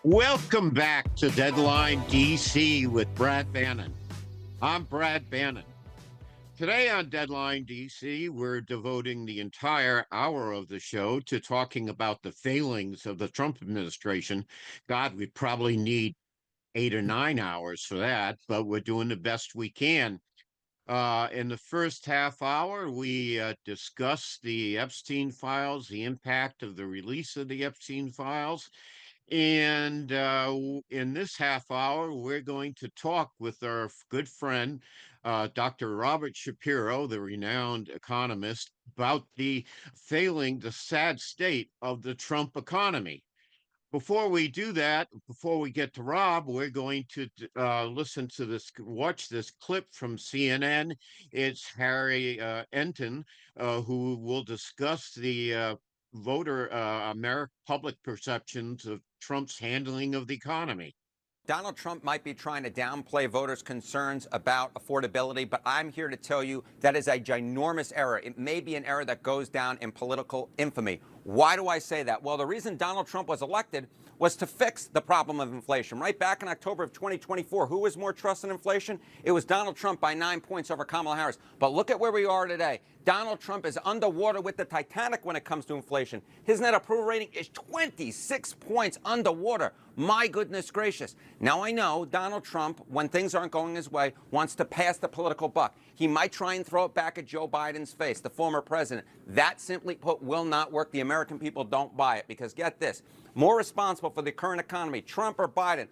Welcome back to Deadline DC with Brad Bannon. I'm Brad Bannon. Today on Deadline DC, we're devoting the entire hour of the show to talking about the failings of the Trump administration. God, we probably need 8 or 9 hours for that, but we're doing the best we can. In the first half hour, we discussed the Epstein files, the impact of the release of the Epstein files. And in this half hour, we're going to talk with our good friend, Dr. Robert Shapiro, the renowned economist, about the sad state of the Trump economy. Before we do that, before we get to Rob, we're going to watch this clip from CNN. It's Harry Enton, who will discuss the American public perceptions of Trump's handling of the economy. Donald Trump might be trying to downplay voters' concerns about affordability, but I'm here to tell you that is a ginormous error. It may be an error that goes down in political infamy. Why do I say that? Well, the reason Donald Trump was elected was to fix the problem of inflation. Right back in October of 2024, who was more trusted in inflation? It was Donald Trump by 9 points over Kamala Harris. But look at where we are today. Donald Trump is underwater with the Titanic when it comes to inflation. His net approval rating is 26 points underwater. My goodness gracious. Now, I know Donald Trump, when things aren't going his way, wants to pass the political buck. He might try and throw it back at Joe Biden's face, the former president. That, simply put, will not work. The American people don't buy it because, get this, more responsible for the current economy, Trump or Biden?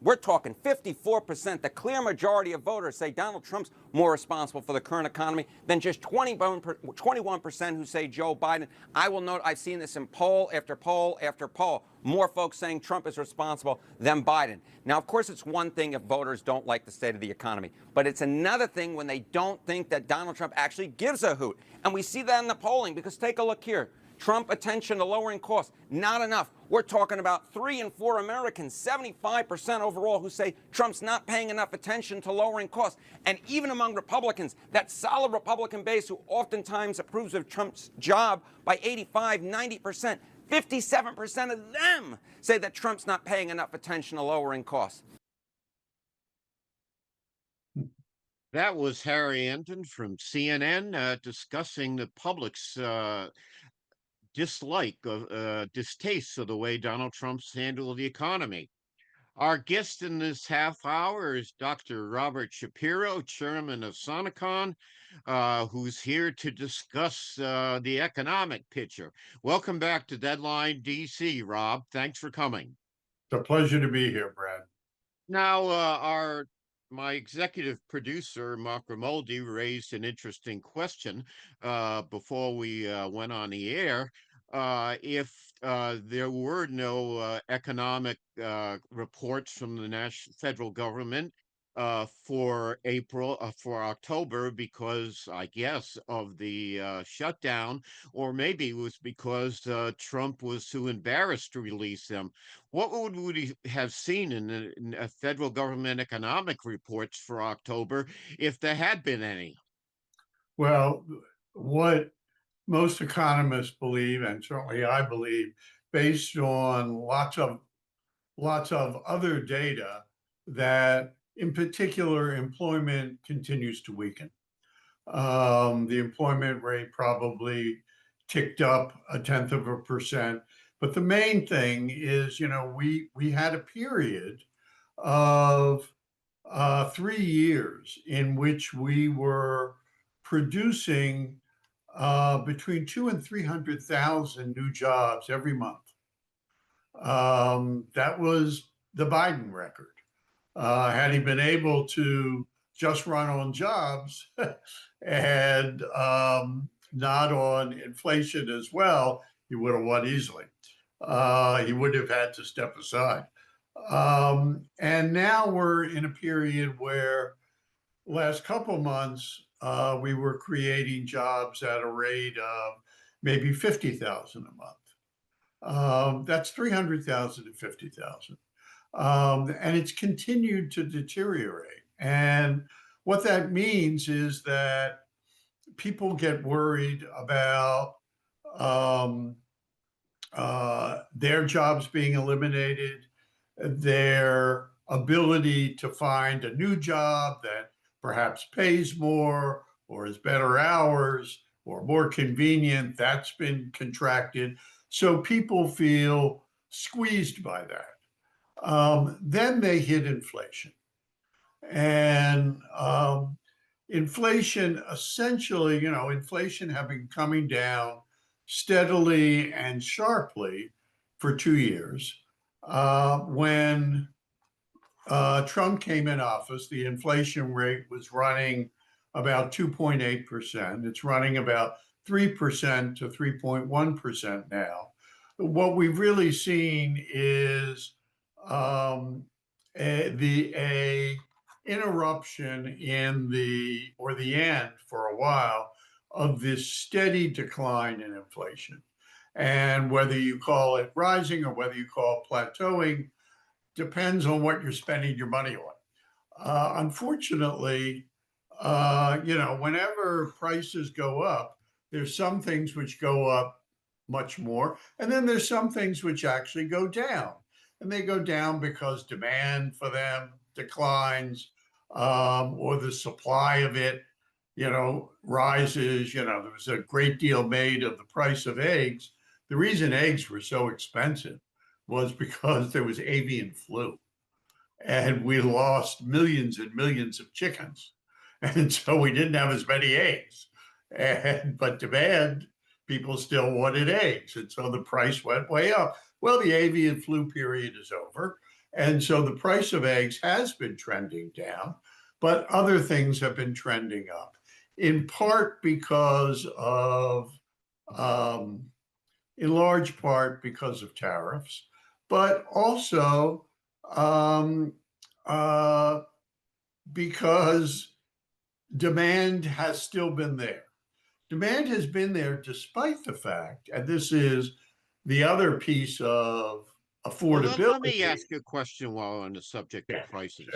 We're talking 54%. The clear majority of voters say Donald Trump's more responsible for the current economy than just 21% who say Joe Biden. I will note I've seen this in poll after poll after poll. More folks saying Trump is responsible than Biden. Now, of course, it's one thing if voters don't like the state of the economy, but it's another thing when they don't think that Donald Trump actually gives a hoot. And we see that in the polling because take a look here. Trump attention to lowering costs, not enough. We're talking about 3 in 4 Americans, 75% overall, who say Trump's not paying enough attention to lowering costs. And even among Republicans, that solid Republican base who oftentimes approves of Trump's job by 85, 90%, 57% of them say that Trump's not paying enough attention to lowering costs. That was Harry Enton from CNN discussing the public's distaste of the way Donald Trump's handled the economy. Our guest in this half hour is Dr. Robert Shapiro, chairman of Sonecon, who's here to discuss the economic picture. Welcome back to Deadline DC, Rob. Thanks for coming. It's a pleasure to be here, Brad. Now, my executive producer, Mark Ramoldi, raised an interesting question before we went on the air. If there were no economic reports from the federal government for October, because I guess of the shutdown, or maybe it was because Trump was too embarrassed to release them. What would we have seen in the federal government economic reports for October if there had been any? Well, what most economists believe, and certainly I believe, based on lots of other data, that in particular employment continues to weaken. The employment rate probably ticked up 0.1%, but the main thing is, we had a period of 3 years in which we were producing between 200,000 and 300,000 new jobs every month. That was the Biden record. Had he been able to just run on jobs and not on inflation as well, he would have won easily. He would have had to step aside. And now we're in a period where last couple months, we were creating jobs at a rate of maybe 50,000 a month. That's 300,000 to 50,000. And it's continued to deteriorate. And what that means is that people get worried about their jobs being eliminated. their ability to find a new job that perhaps pays more or is better hours or more convenient, that's been contracted. So people feel squeezed by that. Then they hit inflation. And inflation essentially, inflation had been coming down steadily and sharply for 2 years. When Trump came in office, the inflation rate was running about 2.8%. It's running about 3% to 3.1% now. What we've really seen is a interruption in the end for a while of this steady decline in inflation. And whether you call it rising or whether you call it plateauing, depends on what you're spending your money on. Unfortunately, whenever prices go up, there's some things which go up much more, and then there's some things which actually go down. And they go down because demand for them declines, or the supply of it, rises. There was a great deal made of the price of eggs. The reason eggs were so expensive was because there was avian flu, and we lost millions and millions of chickens, and so we didn't have as many eggs. But demand, people still wanted eggs, and so the price went way up. Well, the avian flu period is over, and so the price of eggs has been trending down, but other things have been trending up, in part because of, in large part because of tariffs, but also because demand has still been there. Demand has been there despite the fact, and this is the other piece of Well, affordability. let me ask you a question while on the subject of prices.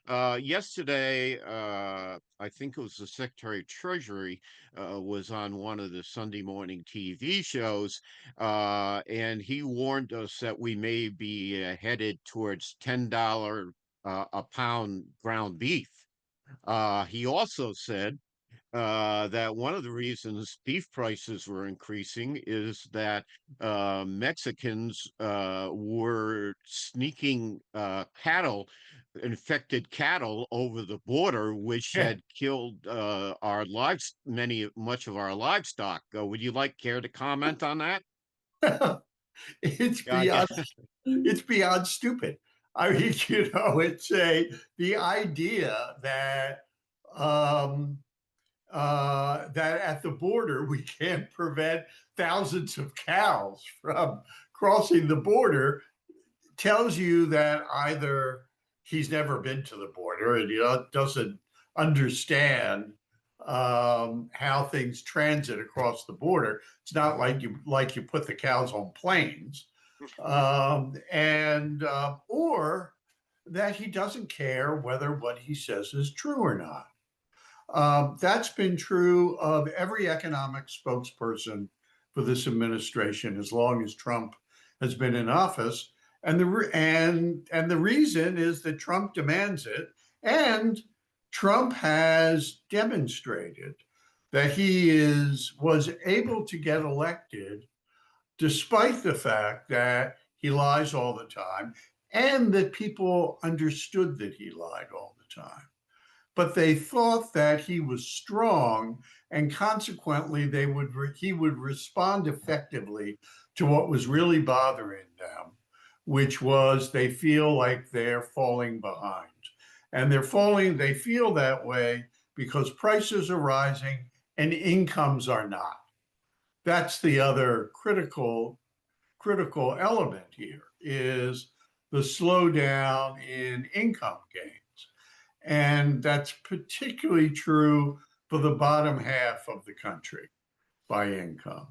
Yesterday, I think it was the Secretary of Treasury was on one of the Sunday morning TV shows, and he warned us that we may be headed towards $10 a pound ground beef. He also said that one of the reasons beef prices were increasing is that Mexicans were sneaking infected cattle over the border, which had killed much of our livestock. Would you care to comment on that? It's Yeah, I guess. it's beyond stupid. I mean, it's the idea that that at the border we can't prevent thousands of cows from crossing the border tells you that either he's never been to the border and he doesn't understand how things transit across the border. It's not like you put the cows on planes, or that he doesn't care whether what he says is true or not. That's been true of every economic spokesperson for this administration as long as Trump has been in office. And the reason is that Trump demands it, and Trump has demonstrated that he was able to get elected despite the fact that he lies all the time, and that people understood that he lied all the time. But they thought that he was strong, and consequently he would respond effectively to what was really bothering them, which was they feel like they're falling behind. And they feel that way because prices are rising and incomes are not. That's the other critical element here, is the slowdown in income gains. And that's particularly true for the bottom half of the country by income.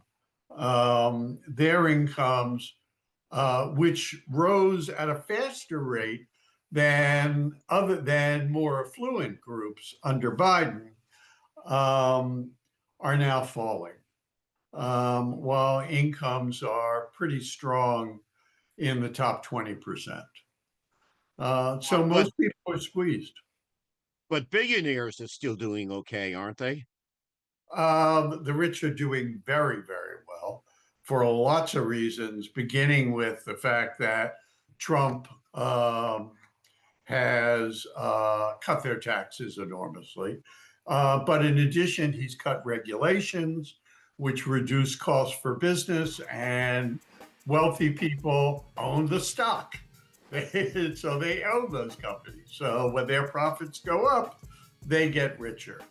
Their incomes, which rose at a faster rate than more affluent groups under Biden, are now falling, while incomes are pretty strong in the top 20%. So But most people are squeezed. billionaires are still doing okay, aren't they? The rich are doing very, very well for lots of reasons, beginning with the fact that Trump has cut their taxes enormously. But in addition, he's cut regulations, which reduce costs for business, and wealthy people own the stock. So they own those companies. So when their profits go up, they get richer.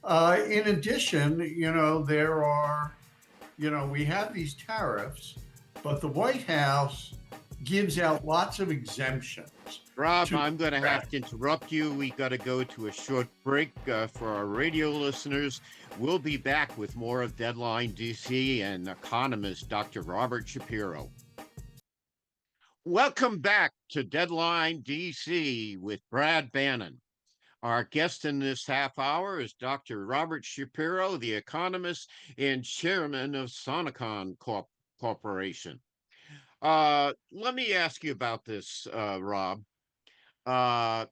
In addition, we have these tariffs, but the White House gives out lots of exemptions. Rob, I'm going to have to interrupt you. We got to go to a short break for our radio listeners. We'll be back with more of Deadline DC and economist Dr. Robert Shapiro. Welcome back to Deadline DC with Brad Bannon. Our guest in this half hour is Dr. Robert Shapiro, the economist and chairman of Sonecon Corporation. Let me ask you about this, Rob. Uh,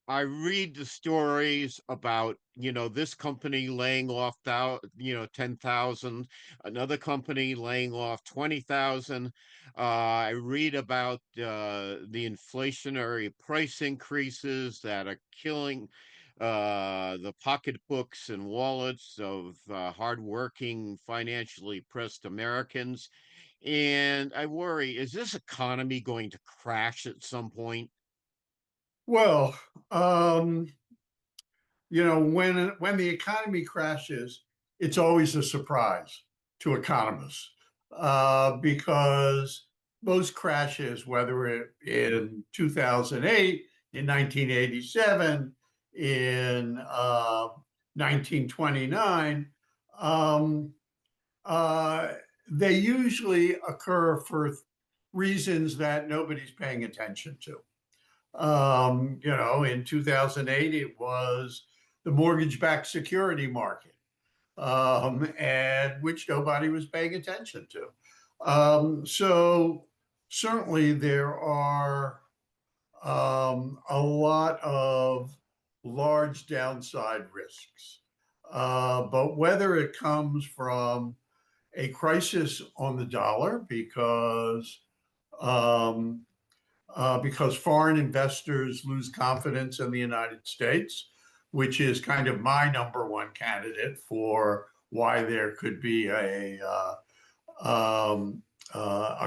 I read the stories about, this company laying off 10,000, another company laying off 20,000. I read about the inflationary price increases that are killing the pocketbooks and wallets of hardworking, financially pressed Americans. And I worry, is this economy going to crash at some point? Well, when the economy crashes, it's always a surprise to economists because most crashes, whether it in 2008, in 1987, in 1929, um, uh, they usually occur for reasons that nobody's paying attention to. In 2008, it was the mortgage-backed security market, and which nobody was paying attention to. So certainly there are a lot of large downside risks. But whether it comes from a crisis on the dollar because foreign investors lose confidence in the United States, which is kind of my number one candidate for why there could be a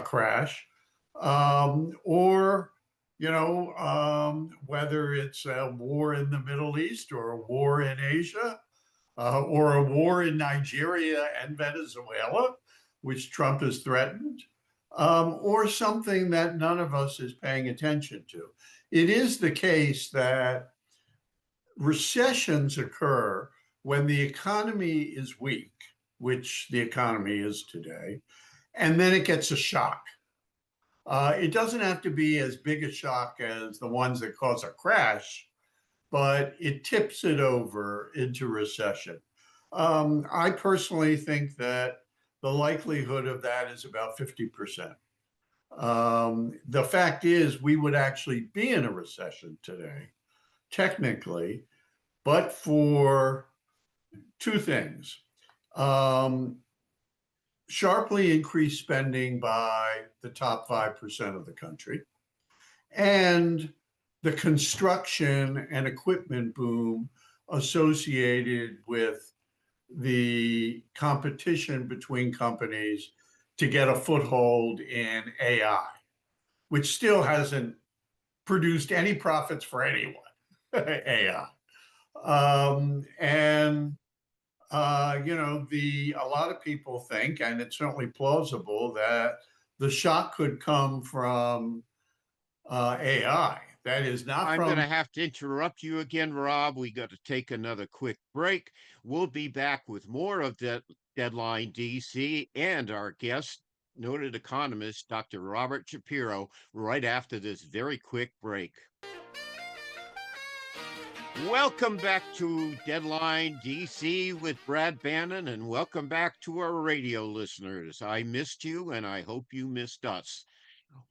crash, or whether it's a war in the Middle East or a war in Asia, or a war in Nigeria and Venezuela, which Trump has threatened, or something that none of us is paying attention to. It is the case that recessions occur when the economy is weak, which the economy is today, and then it gets a shock. It doesn't have to be as big a shock as the ones that cause a crash, but it tips it over into recession. I personally think that the likelihood of that is about 50%. The fact is, we would actually be in a recession today, technically, but for two things. Sharply increased spending by the top 5% of the country, and the construction and equipment boom associated with the competition between companies to get a foothold in AI, which still hasn't produced any profits for anyone, AI. A lot of people think, and it's certainly plausible, that the shock could come from AI. That is not I'm from. going to have to interrupt you again, Rob. We got to take another quick break. We'll be back with more of Deadline DC and our guest, noted economist, Dr. Robert Shapiro, right after this very quick break. Welcome back to Deadline DC with Brad Bannon, and welcome back to our radio listeners. I missed you, and I hope you missed us.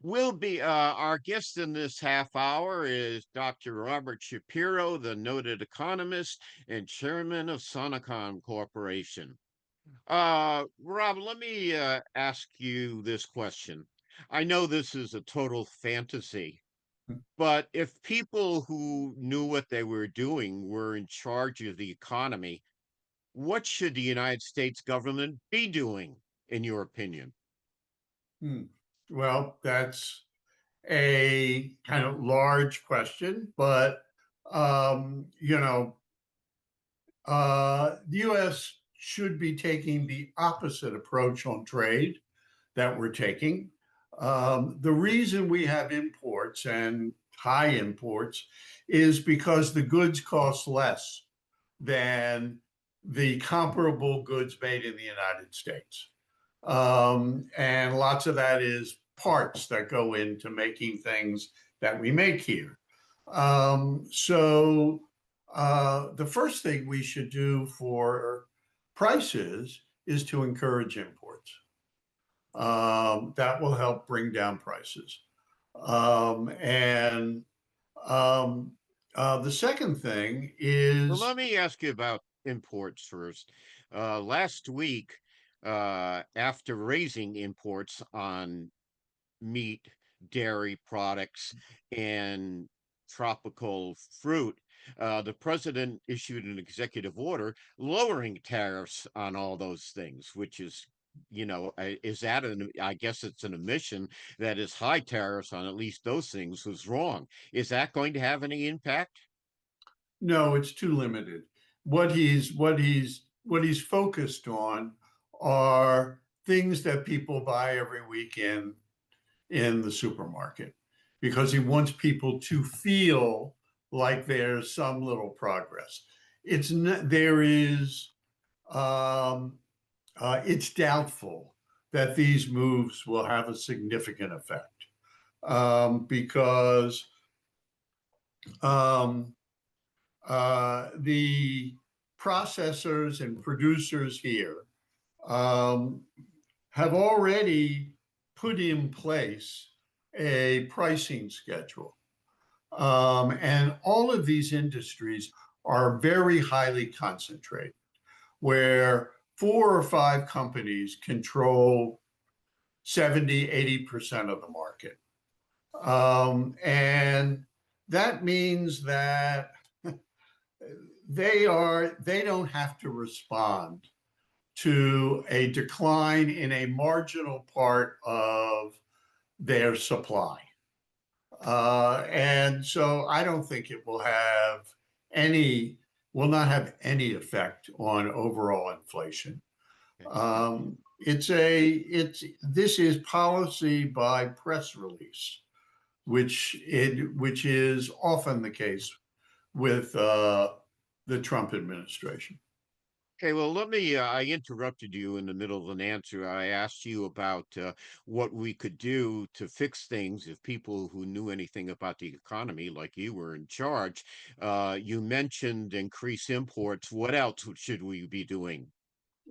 Will be our guest in this half hour is Dr. Robert Shapiro, the noted economist and chairman of Sonecon Corporation. Rob, let me ask you this question. I know this is a total fantasy, but if people who knew what they were doing were in charge of the economy, what should the United States government be doing, in your opinion? Hmm. Well, that's a kind of large question, but you know, the U.S. should be taking the opposite approach on trade that we're taking. The reason we have imports and high imports is because the goods cost less than the comparable goods made in the United States. And lots of that is parts that go into making things that we make here. The first thing we should do for prices is to encourage imports. That will help bring down prices. And The second thing Well, is let me ask you about imports first. Last week, after raising imports on meat, dairy products, and tropical fruit, the president issued an executive order lowering tariffs on all those things, which is, is that I guess it's an admission that is high tariffs on at least those things was wrong. Is that going to have any impact? no, it's too limited. What he's focused on are things that people buy every weekend in the supermarket because he wants people to feel like there's some little progress. It's not, there is, it's doubtful that these moves will have a significant effect because um, the processors and producers here um, have already put in place a pricing schedule. And all of these industries are very highly concentrated, where 4 or 5 companies control 70–80% of the market. And that means that they don't have to respond to a decline in a marginal part of their supply. And so I don't think it will not have any effect on overall inflation. This is policy by press release, which is often the case with the Trump administration. Okay, well, I interrupted you in the middle of an answer. I asked you about what we could do to fix things if people who knew anything about the economy, like you, were in charge. You mentioned increase imports. What else should we be doing?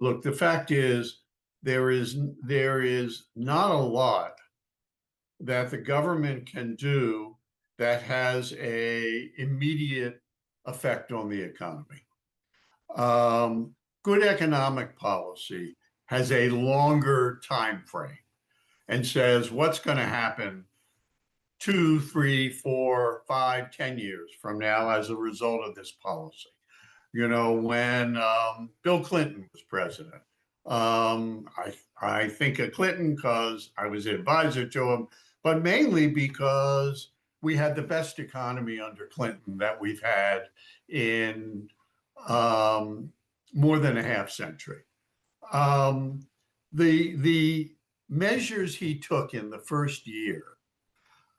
Look, the fact is there is not a lot that the government can do that has a immediate effect on the economy. Good economic policy has a longer time frame and says what's going to happen 2, 3, 4, 5, 10 years from now as a result of this policy. When Bill Clinton was president, I think of Clinton because I was an advisor to him, but mainly because we had the best economy under Clinton that we've had in more than a half century. The measures he took in the first year,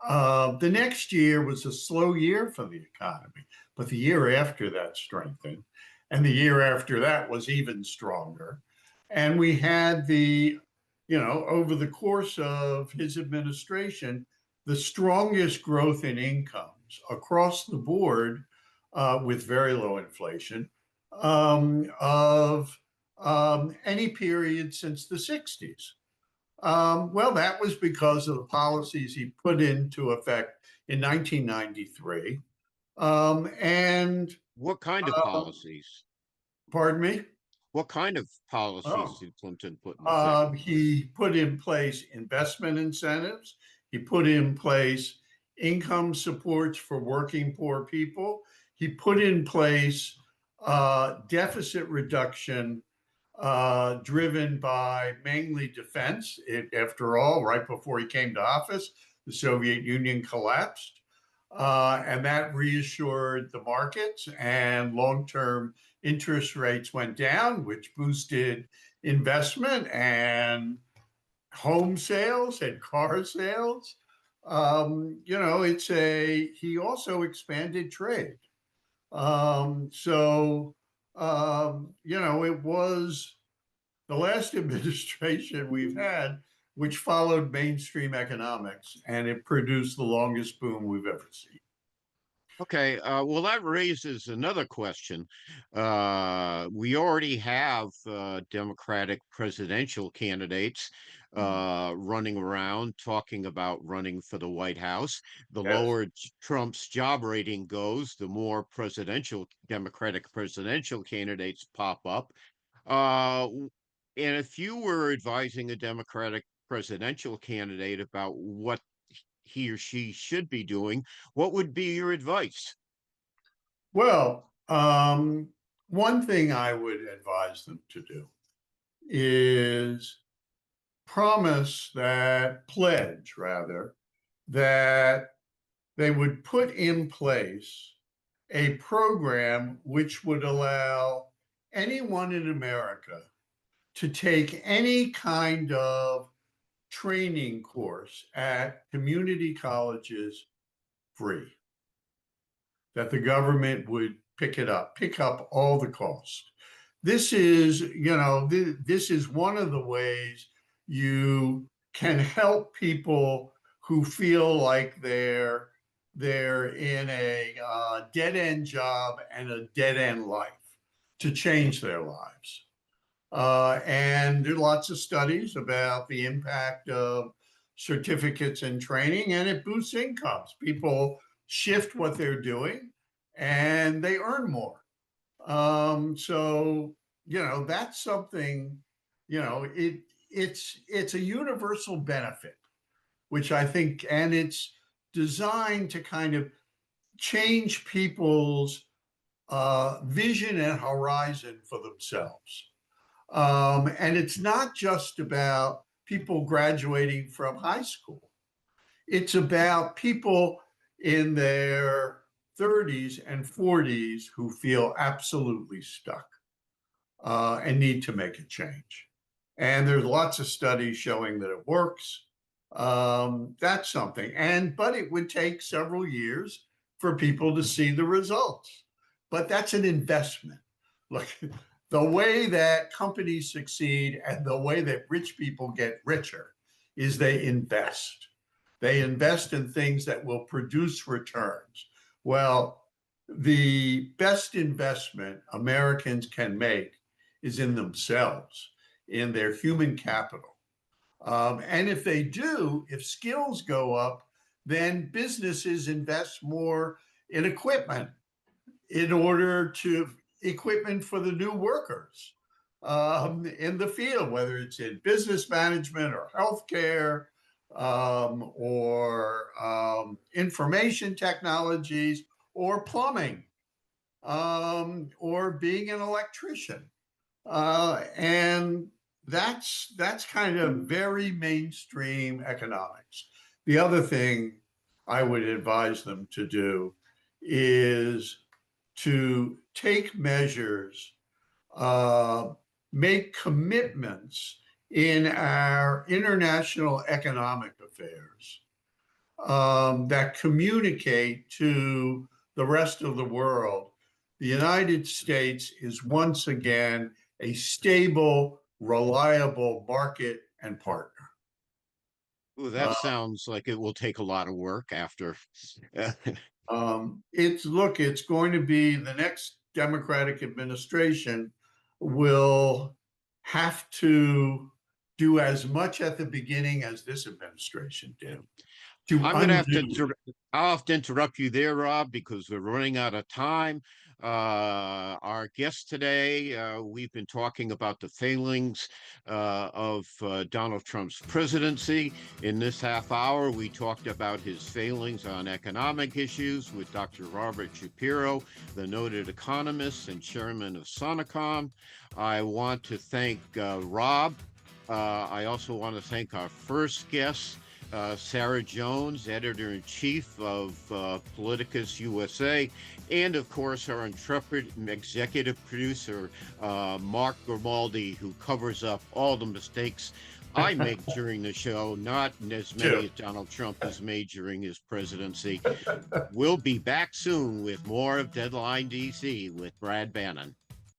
the next year was a slow year for the economy, but the year after that strengthened, and the year after that was even stronger. And we had over the course of his administration, the strongest growth in incomes across the board with very low inflation of any period since the 60s. Well, that was because of the policies he put into effect in 1993. And What kind of uh, policies? Pardon me? What kind of policies Oh, did Clinton put in effect? he put in place investment incentives. He put in place income supports for working poor people. He put in place deficit reduction driven by mainly defense. After all, right before he came to office, the Soviet Union collapsed. And that reassured the markets, and long-term interest rates went down, which boosted investment and home sales and car sales. He also expanded trade. It was the last administration we've had, which followed mainstream economics, and it produced the longest boom we've ever seen. Okay, well, that raises another question. We already have Democratic presidential candidates running around talking about running for the White House. The Yes. lower Trump's job rating goes, the more Democratic presidential candidates pop up. Uh, and if you were advising a Democratic presidential candidate about what he or she should be doing, what would be your advice? Well, one thing I would advise them to do is pledge rather, that they would put in place a program which would allow anyone in America to take any kind of training course at community colleges free, that the government would pick up all the costs. This is, this is one of the ways you can help people who feel like they're in a dead end job and a dead end life to change their lives. And there are lots of studies about the impact of certificates and training, and it boosts incomes. People shift what they're doing and they earn more. That's something, it's a universal benefit, which I think, and it's designed to kind of change people's vision and horizon for themselves. And it's not just about people graduating from high school. It's about people in their 30s and 40s who feel absolutely stuck and need to make a change. And there's lots of studies showing that it works. That's something. But it would take several years for people to see the results. But that's an investment. Look, the way that companies succeed and the way that rich people get richer is they invest. They invest in things that will produce returns. Well, the best investment Americans can make is in themselves, in their human capital. And if they do, if skills go up, then businesses invest more in equipment in order to equipment for the new workers in the field, whether it's in business management or healthcare or information technologies or plumbing or being an electrician. And that's kind of very mainstream economics. The other thing I would advise them to do is to take measures, make commitments in our international economic affairs that communicate to the rest of the world. The United States is once again a stable, reliable market and partner. Ooh, that Uh, sounds like it will take a lot of work after. it's going to be the next Democratic administration will have to do as much at the beginning as this administration did to I'm going to have to, undo. I'll have to interrupt you there, Rob, because we're running out of time. Our guest today, we've been talking about the failings of Donald Trump's presidency. In this half hour, we talked about his failings on economic issues with Dr. Robert Shapiro, the noted economist and chairman of Sonecon. I want to thank Rob. I also want to thank our first guest, Sarah Jones, editor-in-chief of Politicus USA, and of course our intrepid executive producer, Mark Grimaldi, who covers up all the mistakes I make during the show, not as many as Donald Trump has made during his presidency. We'll be back soon with more of Deadline DC with Brad Bannon.